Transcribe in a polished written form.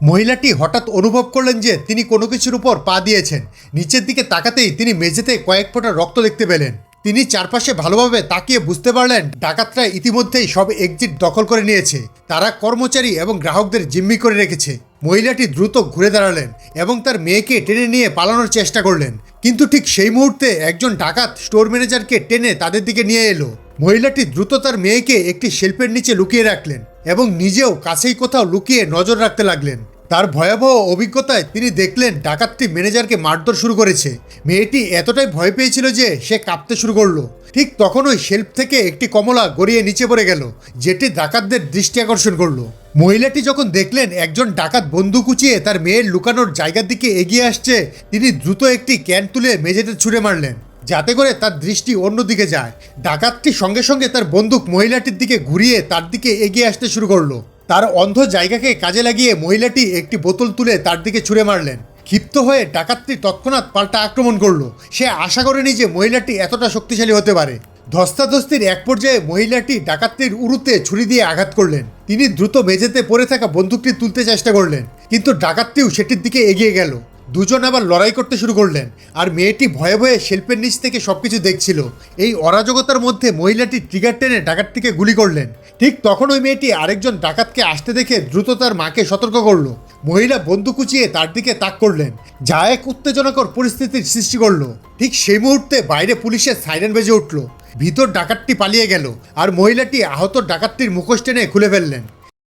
মহিলাটি হঠাৎ অনুভব করলেন যে তিনি কোনো কিছুর উপর পা দিয়েছেন। নিচের দিকে তাকাতেই তিনি মেঝেতে কয়েক ফোঁটা রক্ত দেখতে পেলেন। তিনি চারপাশে ভালোভাবে তাকিয়ে বুঝতে পারলেন ডাকাতরা ইতিমধ্যেই সব এক্সিট দখল করে নিয়েছে। তারা কর্মচারী এবং গ্রাহকদের জিম্মি করে রেখেছে। মহিলাটি দ্রুত ঘুরে দাঁড়ালেন এবং তার মেয়েকে টেনে নিয়ে পালানোর চেষ্টা করলেন, কিন্তু ঠিক সেই মুহূর্তে একজন ডাকাত স্টোর ম্যানেজারকে টেনে তাদের দিকে নিয়ে এলো। মহিলাটি দ্রুত তার মেয়েকে একটি শেলফের নিচে লুকিয়ে রাখলেন এবং নিজেও কাছেই কোথাও লুকিয়ে নজর রাখতে লাগলেন। তার ভয়াবহ অভিজ্ঞতায় তিনি দেখলেন ডাকাতটি ম্যানেজারকে মারধর শুরু করেছে। মেয়েটি এতটাই ভয় পেয়েছিল যে সে কাঁপতে শুরু করলো। ঠিক তখনই শেলফ থেকে একটি কমলা গড়িয়ে নিচে পড়ে গেল, যেটি ডাকাতদের দৃষ্টি আকর্ষণ করলো। মহিলাটি যখন দেখলেন একজন ডাকাত বন্দুক উঁচিয়ে তার মেয়ের লুকানোর জায়গার দিকে এগিয়ে আসছে, তিনি দ্রুত একটি ক্যান তুলে মেঝেতে ছুঁড়ে মারলেন, যাতে করে তার দৃষ্টি অন্যদিকে যায়। ডাকাতটি সঙ্গে সঙ্গে তার বন্দুক মহিলাটির দিকে ঘুরিয়ে তার দিকে এগিয়ে আসতে শুরু করলো। তার অন্ধ জায়গাকে কাজে লাগিয়ে মহিলাটি একটি বোতল তুলে তার দিকে ছুঁড়ে মারলেন। ক্ষিপ্ত হয়ে ডাকাতটি তৎক্ষণাৎ পাল্টা আক্রমণ করলো। সে আশা করেনি যে মহিলাটি এতটা শক্তিশালী হতে পারে। ধস্তাধস্তির এক পর্যায়ে মহিলাটি ডাকাতটির উরুতে ছুরি দিয়ে আঘাত করলেন। তিনি দ্রুত মেঝেতে পড়ে থাকা বন্দুকটি তুলতে চেষ্টা করলেন, কিন্তু ডাকাতটিও সেটির দিকে এগিয়ে গেল। দুজন আবার লড়াই করতে শুরু করলেন, আর মেয়েটি ভয়ে ভয়ে শেল্পের নিচ থেকে সবকিছু দেখছিল। এই অরাজকতার মধ্যে মহিলাটি ট্রিগার টেনে ডাকাতটিকে গুলি করলেন। ঠিক তখন ওই মেয়েটি আরেকজন ডাকাতকে আসতে দেখে দ্রুত তার মাকে সতর্ক করলো। মহিলা বন্দুক উঁচিয়ে তার দিকে তাক করলেন, যা এক উত্তেজনাকর পরিস্থিতির সৃষ্টি করলো। ঠিক সেই মুহূর্তে বাইরে পুলিশের সাইরেন বেজে উঠল। ভিতর ডাকাতটি পালিয়ে গেল, আর মহিলাটি আহত ডাকাতটির মুখোশ টেনে খুলে ফেললেন।